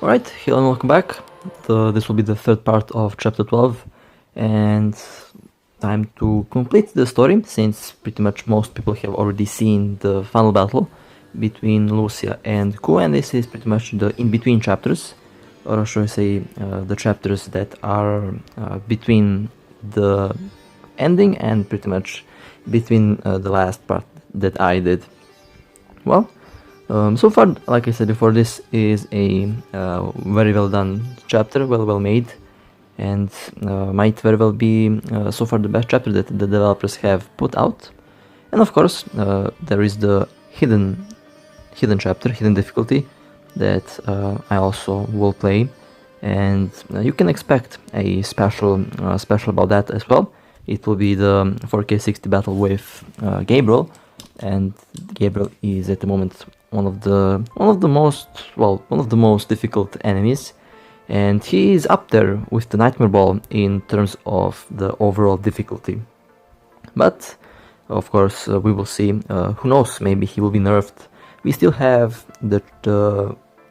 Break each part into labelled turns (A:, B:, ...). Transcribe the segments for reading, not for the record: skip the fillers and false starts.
A: Alright, hello and welcome back. This will be the third part of chapter 12, and time to complete the story, since pretty much most people have already seen the final battle between Lucia and Ku, and this is pretty much the in-between chapters, or should I say the chapters that are between the ending and pretty much between the last part that I did. Well, so far, like I said before, this is a very well done chapter, well made, and might very well be so far the best chapter that the developers have put out. And of course, there is the hidden chapter, hidden difficulty that I also will play, and you can expect a special about that as well. It will be the 4K 60 battle with Gabriel, and Gabriel is at the moment one of the most difficult enemies, and he is up there with the Nightmare Ball in terms of the overall difficulty. But of course, we will see. Who knows? Maybe he will be nerfed. We still have the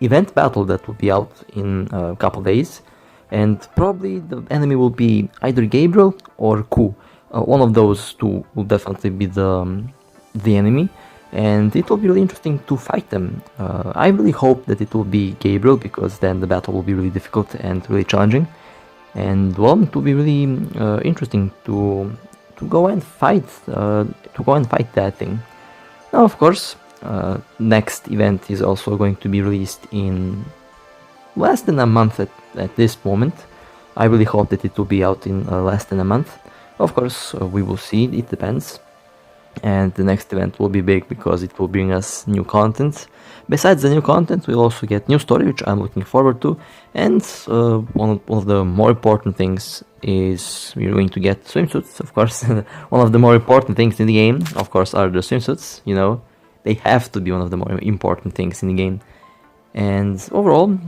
A: event battle that will be out in a couple days, and probably the enemy will be either Gabriel or Ku. One of those two will definitely be the enemy, and it will be really interesting to fight them. I really hope that it will be Gabriel, because then the battle will be really difficult and really challenging, and well, it will be really interesting to go and fight that thing. Now, of course, next event is also going to be released in less than a month at this moment. I really hope that it will be out in less than a month. Of course, we will see, it depends. And the next event will be big because it will bring us new content. Besides the new content, we'll also get new story, which I'm looking forward to. And one of the more important things is we're going to get swimsuits, of course. One of the more important things in the game, of course, are the swimsuits. You know, they have to be one of the more important things in the game. And overall,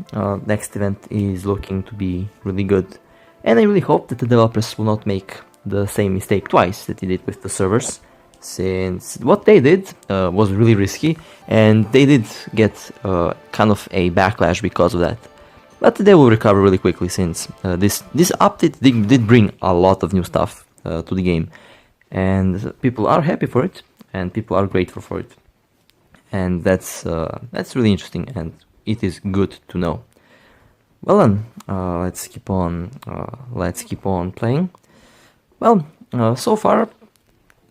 A: next event is looking to be really good. And I really hope that the developers will not make the same mistake twice that they did with the servers, since what they did was really risky, and they did get kind of a backlash because of that. But they will recover really quickly, since this update did bring a lot of new stuff to the game, and people are happy for it, and people are grateful for it, and that's really interesting, and it is good to know. Well then, let's keep on playing. Well, so far,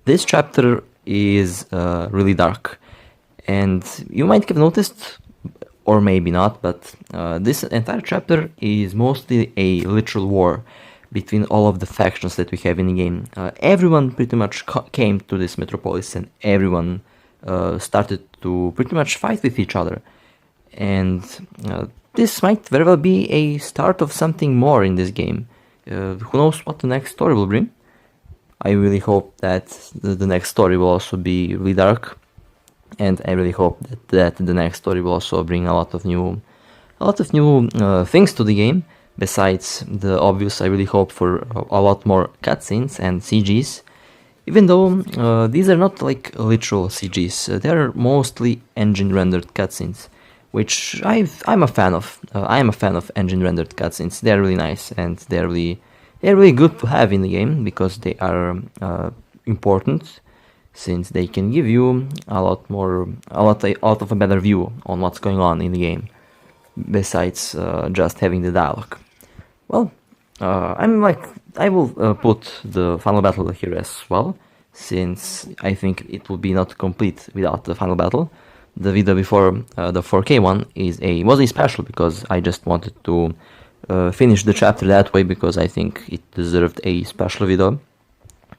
A: this chapter is really dark, and you might have noticed, or maybe not, but this entire chapter is mostly a literal war between all of the factions that we have in the game. Everyone pretty much came to this Metropolis, and everyone started to pretty much fight with each other. And this might very well be a start of something more in this game. Who knows what the next story will bring. I really hope that the next story will also be really dark, and I really hope that the next story will also bring a lot of new things to the game. Besides the obvious, I really hope for a lot more cutscenes and CGs. Even though these are not like literal CGs, they are mostly engine rendered cutscenes, which I'm a fan of. I am a fan of engine rendered cutscenes. They are really nice, and they're really good to have in the game, because they are important, since they can give you a lot of a better view on what's going on in the game, besides just having the dialogue. Well, I will put the final battle here as well, since I think it will be not complete without the final battle. The video before the 4K one was a special, because I just wanted to finish the chapter that way, because I think it deserved a special video,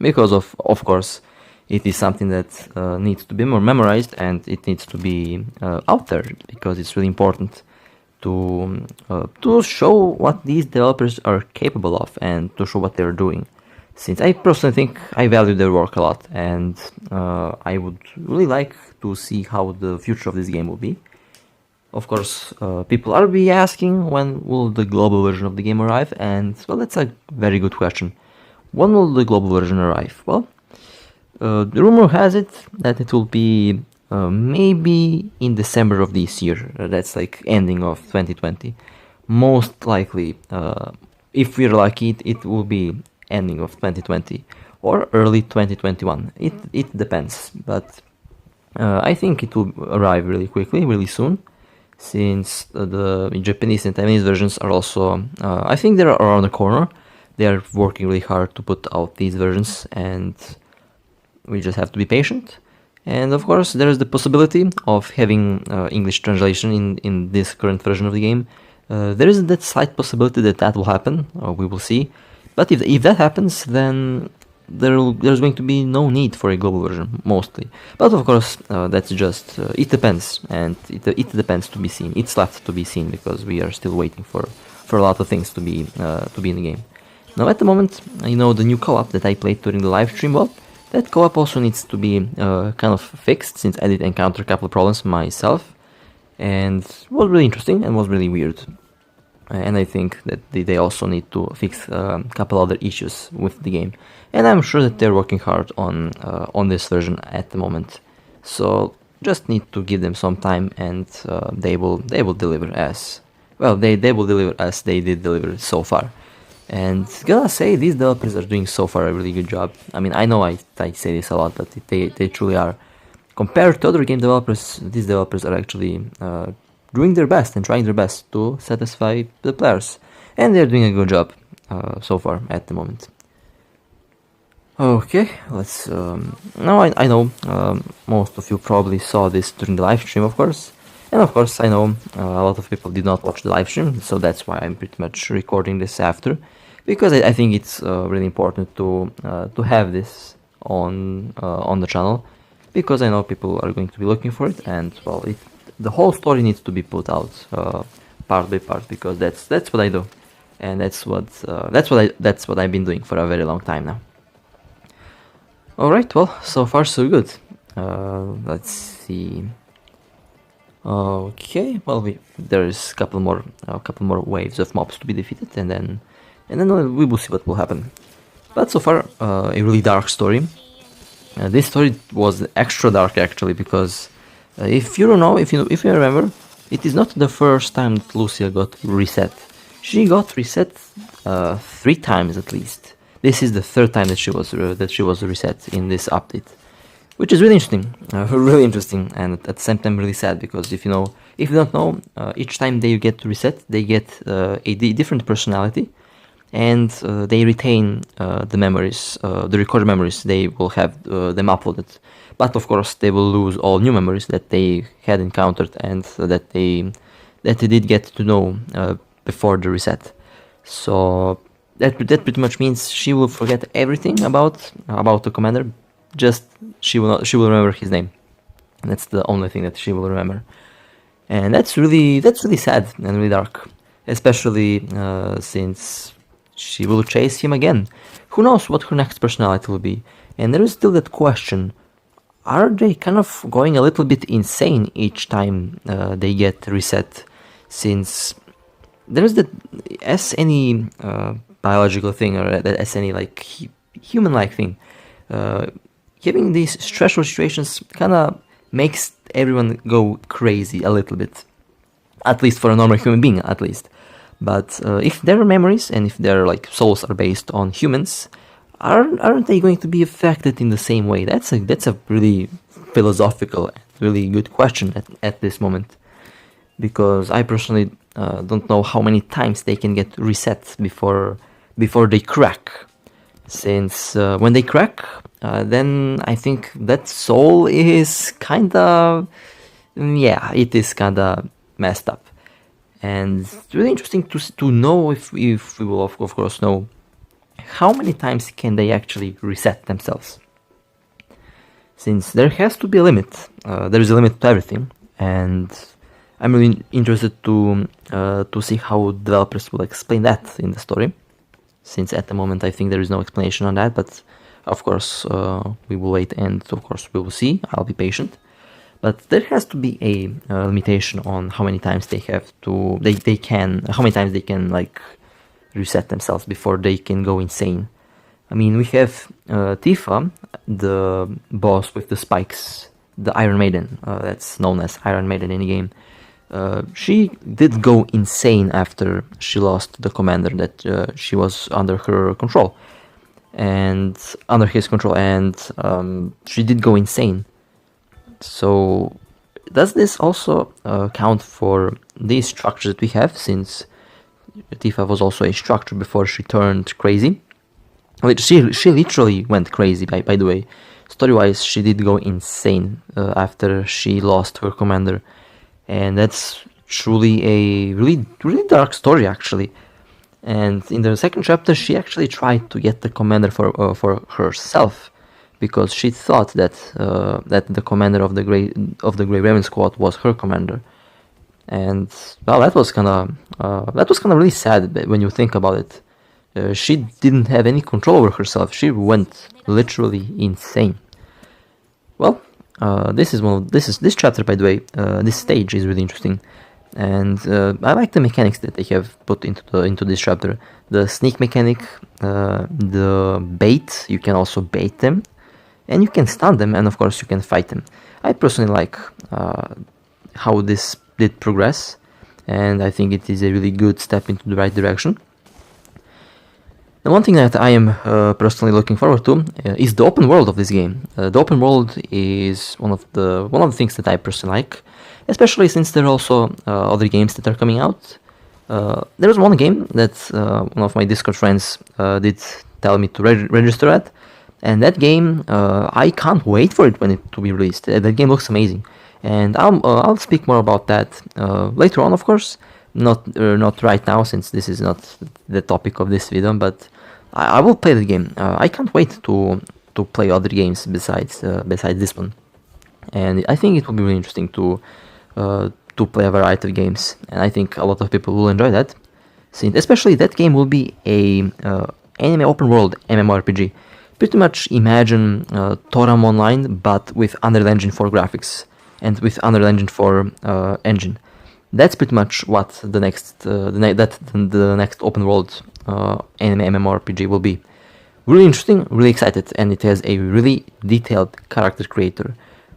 A: because of course it is something that needs to be more memorized, and it needs to be out there, because it's really important to show what these developers are capable of, and to show what they're doing, since I personally think I value their work a lot, and I would really like to see how the future of this game will be. Of course, people are be asking, when will the global version of the game arrive? And well, that's a very good question. When will the global version arrive? Well, the rumor has it that it will be maybe in December of this year. That's like ending of 2020. Most likely, if we're lucky, it will be ending of 2020 or early 2021. It depends, but I think it will arrive really quickly, really soon, since the Japanese and Taiwanese versions are also, I think they're around the corner. They are working really hard to put out these versions, and we just have to be patient. And of course, there is the possibility of having English translation in this current version of the game. There is that slight possibility that will happen, we will see. But if that happens, then there's going to be no need for a global version, mostly. But of course, that's just, it depends, and it depends to be seen. It's left to be seen, because we are still waiting for a lot of things to be in the game. Now at the moment, the new co-op that I played during the live stream, well, that co-op also needs to be kind of fixed, since I did encounter a couple of problems myself, and it was really interesting and was really weird. And I think that they also need to fix a couple other issues with the game, and I'm sure that they're working hard on this version at the moment. So just need to give them some time, and they will deliver as well. They will deliver as they did deliver so far. And gotta say, these developers are doing so far a really good job. I mean, I know I say this a lot, but they truly are. Compared to other game developers, these developers are actually doing their best and trying their best to satisfy the players. And they're doing a good job so far at the moment. Okay, let's... now I know most of you probably saw this during the live stream, of course. And of course, I know a lot of people did not watch the live stream, so that's why I'm pretty much recording this after. Because I think it's really important to have this on the channel, because I know people are going to be looking for it, and well, the whole story needs to be put out part by part, because that's what I do, and that's what I've been doing for a very long time now. All right, well, so far so good. Let's see. Okay, well, there's a couple more waves of mobs to be defeated, and then we will see what will happen. But so far, a really dark story. This story was extra dark actually, because if you don't know, if you remember, it is not the first time that Lucia got reset. She got reset 3 times at least. This is the 3rd time that she was reset in this update, which is really interesting, and at the same time really sad, because if you don't know, each time they get reset, they get a different personality, and they retain the memories, the recorded memories. They will have them uploaded, but of course they will lose all new memories that they had encountered and that they did get to know before the reset. So that pretty much means she will forget everything about the commander. Just she will remember his name. That's the only thing that she will remember, and that's really sad and really dark, especially since she will chase him again. Who knows what her next personality will be? And there is still that question: are they kind of going a little bit insane each time they get reset? Since there is that, as any biological thing, or as any like human-like thing. Having these stressful situations kind of makes everyone go crazy a little bit, at least for a normal human being, at least. But if their memories and if their like souls are based on humans, aren't they going to be affected in the same way? That's a really philosophical, really good question at this moment, because I personally don't know how many times they can get reset before they crack. Since when they crack, then I think that soul is kinda, it is kinda messed up. And it's really interesting to know if we will of course know how many times can they actually reset themselves. Since there has to be a limit, there is a limit to everything, and I'm really interested to see how developers will explain that in the story. Since at the moment I think there is no explanation on that, but of course we will wait, and of course we will see. I'll be patient, but there has to be a limitation on how many times how many times they can like reset themselves before they can go insane. I mean, we have Tifa, the boss with the spikes the Iron Maiden, that's known as Iron Maiden in the game. She did go insane after she lost the commander that she was under her control and under his control, and she did go insane. So does this also count for these structures that we have, since Tifa was also a structure before she turned crazy? Which she literally went crazy, by the way. Story-wise, she did go insane after she lost her commander. And that's truly a really dark story, actually. And in the second chapter, she actually tried to get the commander for herself, because she thought that the commander of the Grey Raven Squad was her commander. And well, that was kind of really sad when you think about it. She didn't have any control over herself. She went literally insane. Well, this chapter, by the way, this stage is really interesting, and I like the mechanics that they have put into this chapter. The sneak mechanic, the bait. You can also bait them, and you can stun them, and of course you can fight them. I personally like how this did progress, and I think it is a really good step into the right direction. The one thing that I am personally looking forward to is the open world of this game. The open world is one of the things that I personally like, especially since there are also other games that are coming out. There was one game that one of my Discord friends did tell me to register at, and that game I can't wait for it to be released. That game looks amazing, and I'll speak more about that later on, of course. Not right now, since this is not the topic of this video, but I will play the game. I can't wait to play other games besides this one, and I think it will be really interesting to play a variety of games, and I think a lot of people will enjoy that, since especially that game will be a anime open world MMORPG. Pretty much imagine Toram Online, but with Unreal Engine 4 graphics and with Unreal Engine 4 engine. That's pretty much what the next open world anime MMORPG will be. Really interesting, really excited, and it has a really detailed character creator,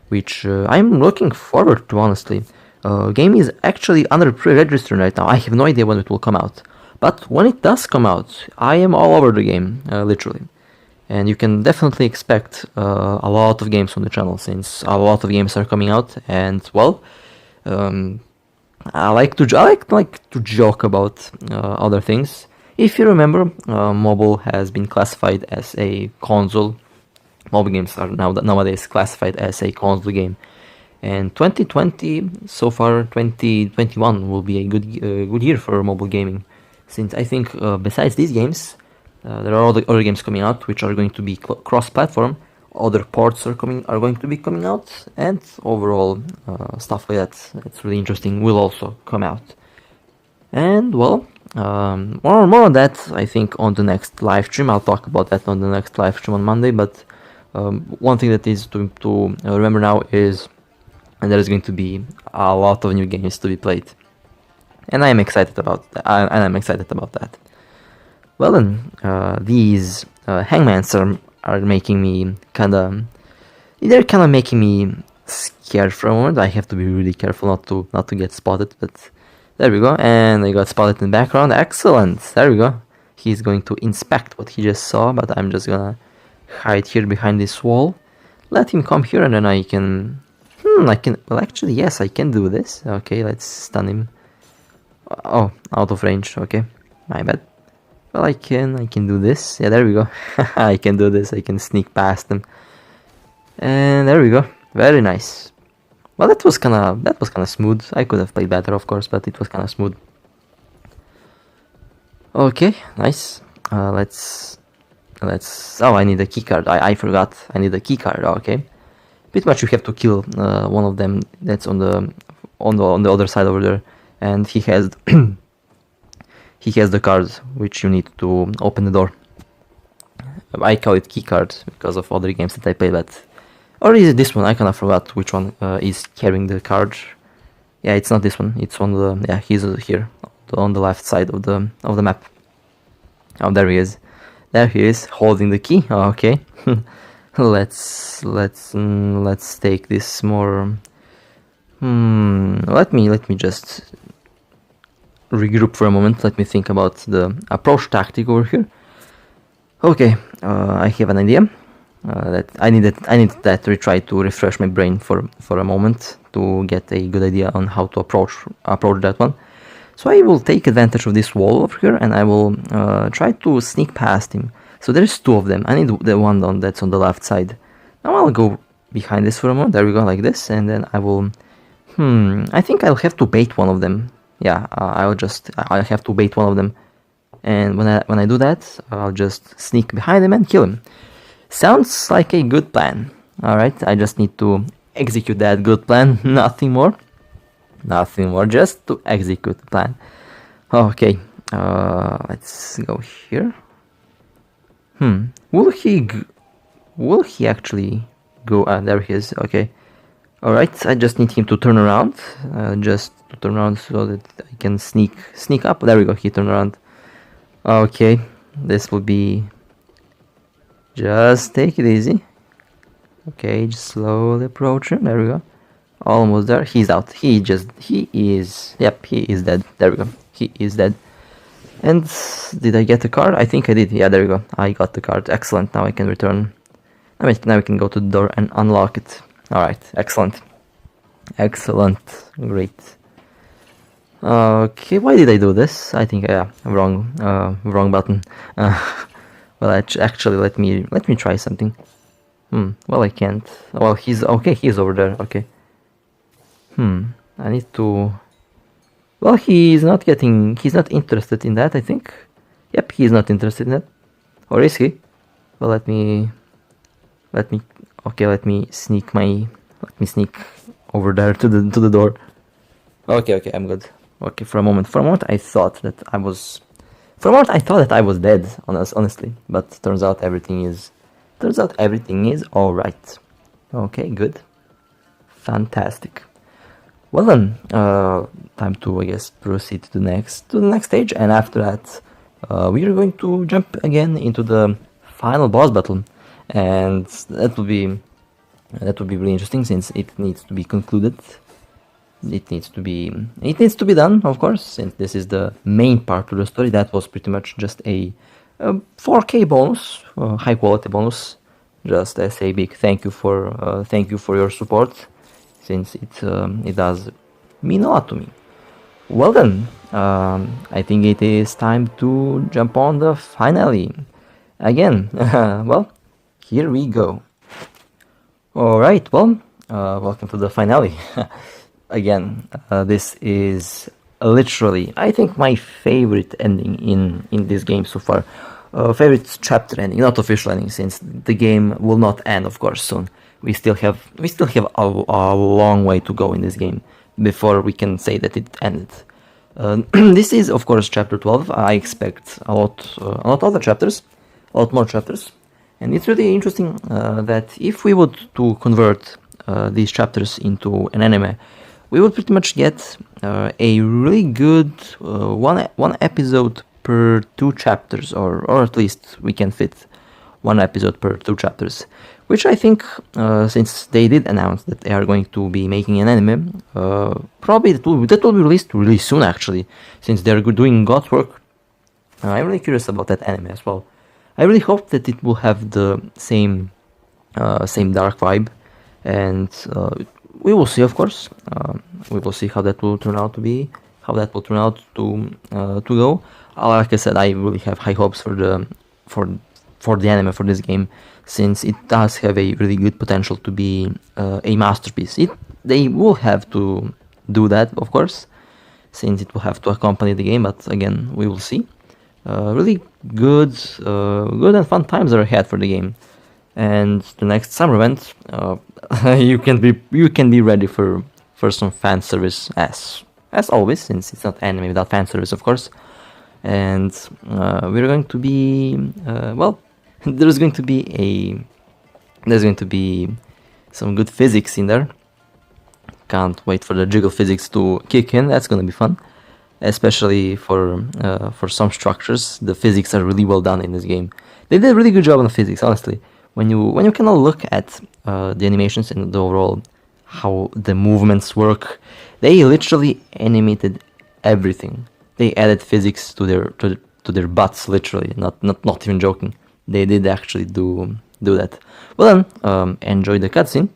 A: which I'm looking forward to, honestly. Game is actually under pre-register right now. I have no idea when it will come out, but when it does come out, I am all over the game, literally. And you can definitely expect a lot of games on the channel, since a lot of games are coming out, and well, I like to joke about other things. If you remember, mobile has been classified as a console. Mobile games are nowadays classified as a console game. And 2020, so far 2021 will be a good year for mobile gaming, since I think besides these games, there are other games coming out which are going to be cross-platform. Other ports are going to be coming out, and overall stuff like that that's really interesting will also come out. And well, more on that I think on the next live stream. I'll talk about that on the next live stream on Monday. But one thing that is to remember now is, and there is going to be a lot of new games to be played, and I am excited about that. Well then, these hangmans are making me they're kind of making me scared for a moment. I have to be really careful not to get spotted, but there we go. And I got spotted in the background. Excellent. There we go. He's going to inspect what he just saw, but I'm just gonna hide here behind this wall. Let him come here, and then I can well, actually, yes, I can do this. Okay, let's stun him. Oh, out of range. Okay, my bad. Well, I can do this. Yeah, there we go. I can do this. I can sneak past them. And there we go. Very nice. Well, that was kind of smooth. I could have played better, of course, but it was kind of smooth. Okay, nice. Let's. Oh, I need a keycard. I forgot. I need a keycard. Okay. Pretty much, you have to kill one of them. That's on the other side over there, and he has. He has the card which you need to open the door. I call it keycard because of other games that I play, but or is it this one? I kind of forgot which one is carrying the card. Yeah, it's not this one. It's on the he's here on the left side of the map. Oh, there he is. There he is holding the key. Oh, okay. Let's take this more. Let me just regroup for a moment. Let me think about the approach tactic over here. Okay, I have an idea. That I need that to try to refresh my brain for a moment to get a good idea on how to approach that one. So I will take advantage of this wall over here, and I will try to sneak past him. So there's two of them. I need the one that's on the left side. Now I'll go behind this for a moment. There we go, like this, and then I will. I think I'll have to bait one of them. Yeah, I'll have to bait one of them, and when I do that, I'll just sneak behind him and kill him. Sounds like a good plan. Alright, I just need to execute that good plan, nothing more. Nothing more, just to execute the plan. Okay, let's go here. Will he actually go? There he is, okay. Alright, I just need him to turn around. So that I can sneak up. There we go, he turned around. Okay, this will be... Just take it easy. Okay, just slowly approach him. There we go. Almost there. He's out. He is dead. There we go. He is dead. And did I get the card? I think I did. Yeah, there we go. I got the card. Excellent. Now I can return. Now we can go to the door and unlock it. Alright, excellent. Excellent. Great. Okay, why did I do this? I think, wrong button. Well, actually, let me try something. Well, I can't. Well, he's over there. Okay. I need to. Well, he's not interested in that, I think. Yep, he's not interested in that. Or is he? Well, let me sneak over there to the door. Okay, I'm good. Okay, for a moment I thought that I was dead, honestly, but turns out everything is all right. Okay, good. Fantastic. Well then, time to, I guess, proceed to the next stage, and after that, we are going to jump again into the final boss battle, and that will be really interesting since it needs to be concluded. It needs to be done, of course, since this is the main part of the story. That was pretty much just a 4K bonus, high quality bonus. Just as a big thank you for your support, since it does mean a lot to me. Well then, I think it is time to jump on the finale again. Well, here we go. All right. Well, welcome to the finale. Again, this is literally, I think, my favorite ending in this game so far. Favorite chapter ending, not official ending, since the game will not end, of course, soon. We still have a long way to go in this game before we can say that it ended. This is, of course, chapter 12. I expect a lot more chapters, and it's really interesting that if we would to convert these chapters into an anime, we would pretty much get a really good one episode per 2 chapters, or at least we can fit 1 episode per 2 chapters, which I think, since they did announce that they are going to be making an anime, probably that will be released really soon, actually, since they're doing God's work. I'm really curious about that anime as well. I really hope that it will have the same dark vibe, and we will see, of course. We will see how that will turn out to go. Like I said, I really have high hopes for the anime for this game, since it does have a really good potential to be a masterpiece. They will have to do that, of course, since it will have to accompany the game. But again, we will see. Really good and fun times are ahead for the game. And the next summer event, you can be ready for some fan service as always, since it's not anime without fan service, of course. And we're going to be there's going to be some good physics in there. Can't wait for the jiggle physics to kick in. That's going to be fun, especially for some structures. The physics are really well done in this game. They did a really good job on the physics, honestly. when you kind of look at the animations and the overall how the movements work, they literally animated everything. They added physics to their butts, literally. Not even joking. They did actually do that. Well then, enjoy the cutscene.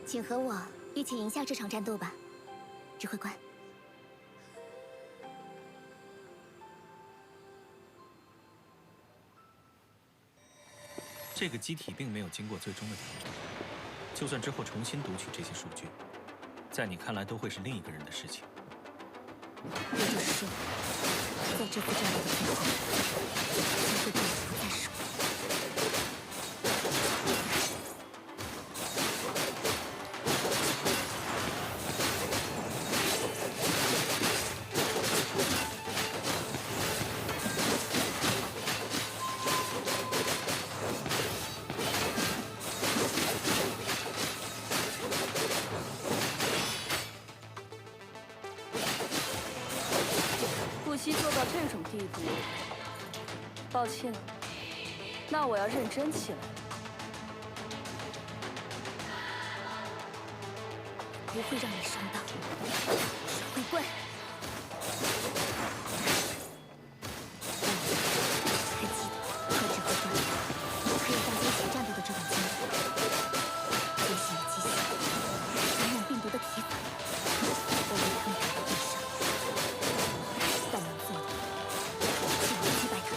B: 请和我一起赢下这场战斗吧，指挥官。
C: 这个机体并没有经过最终的调整，就算之后重新读取这些数据，在你看来都会是另一个人的事情。
B: 也就是说，在这次战斗的最后，机会变得不再是我。
D: 这种地步，抱歉，那我要认真起来。
B: 不会让你上当，指挥官。还记得和指挥官还有大家一起战斗的这段经历，学习了机械、传染病毒的提法，我为他们打了胜仗。 但能做的，只能击败他。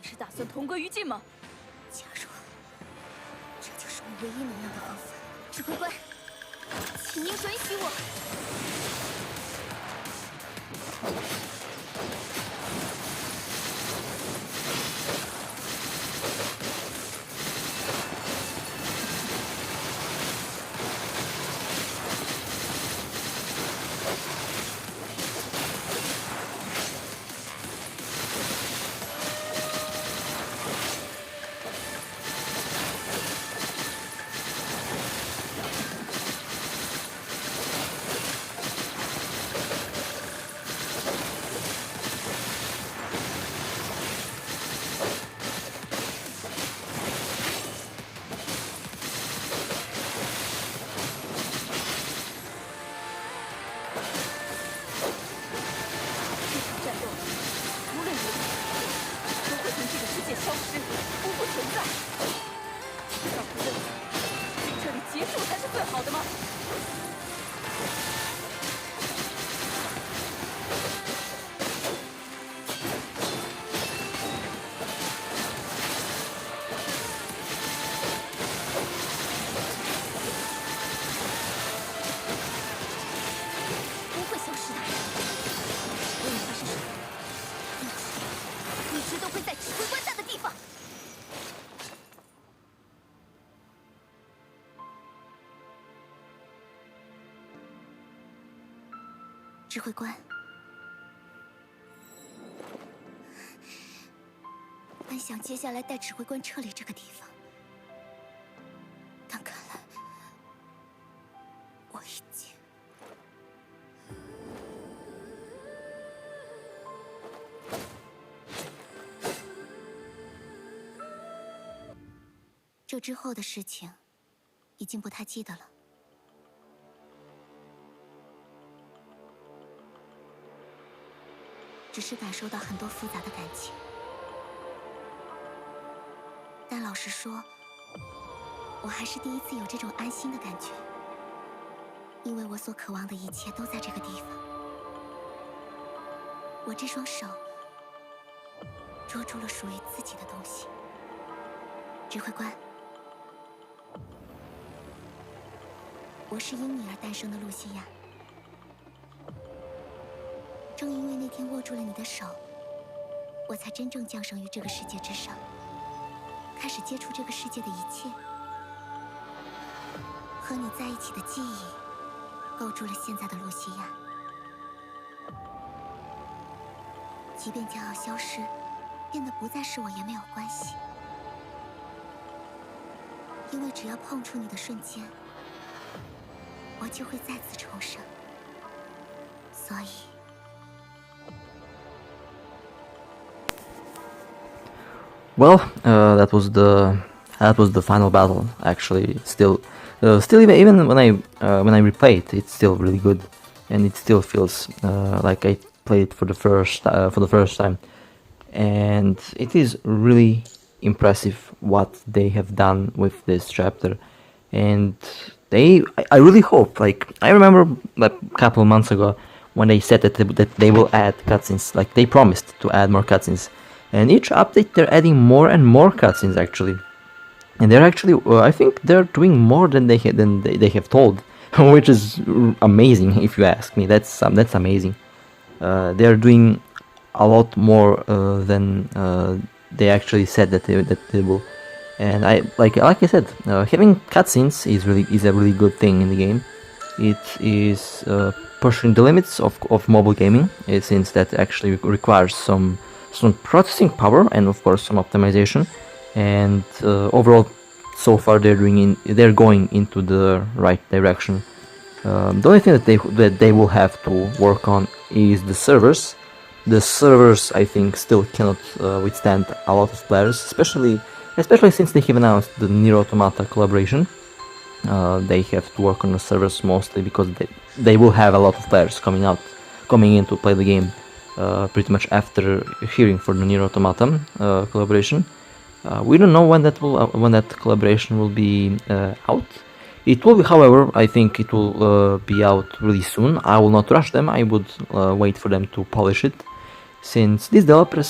D: 你是打算同归于尽吗？
B: 加入，这就是我唯一能用的方法。指挥官，请您准许我。 指挥官，本想接下来带指挥官撤离这个地方，但看来我已经……这之后的事情，已经不太记得了。 只是感受到很多复杂的感情。但老实说，我还是第一次有这种安心的感觉，因为我所渴望的一切都在这个地方。我这双手捉住了属于自己的东西。指挥官，我是因你而诞生的露西亚。正因为那天握住了你的手，我才真正降生于这个世界之上，开始接触这个世界的一切。和你在一起的记忆，构筑了现在的露西亚。即便骄傲消失，变得不再是我也没有关系，因为只要碰触你的瞬间，我就会再次重生。所以。
A: Well, that was the final battle. Actually, still even when I replay it, it's still really good, and it still feels like I played for the first time. And it is really impressive what they have done with this chapter. And I really hope. Like, I remember like a couple of months ago when they said that they will add cutscenes. Like, they promised to add more cutscenes. And each update they're adding more and more cutscenes actually, and they're actually I think they're doing more than they have told, which is amazing if you ask me. That's amazing. They're doing a lot more than they actually said that they will. And I like I said, having cutscenes is a really good thing in the game. It is pushing the limits of mobile gaming, since that actually requires some processing power and of course some optimization, and overall so far they're going into the right direction. The only thing that they will have to work on is the servers. The servers, I think, still cannot withstand a lot of players, especially since they have announced the Nier Automata collaboration. They have to work on the servers mostly because they will have a lot of players coming in to play the game. Pretty much after hearing for the Nier Automata collaboration. We don't know when that collaboration will be out. It will be, however, I think it will be out really soon. I will not rush them. I would wait for them to polish it. Since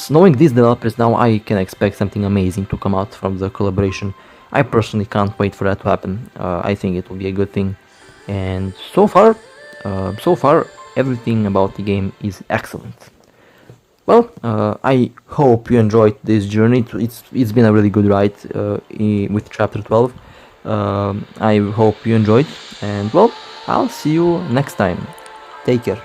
A: knowing these developers now, I can expect something amazing to come out from the collaboration. I personally can't wait for that to happen. I think it will be a good thing. And so far, everything about the game is excellent. Well, I hope you enjoyed this journey. It's been a really good ride with Chapter 12. I hope you enjoyed, and well, I'll see you next time. Take care.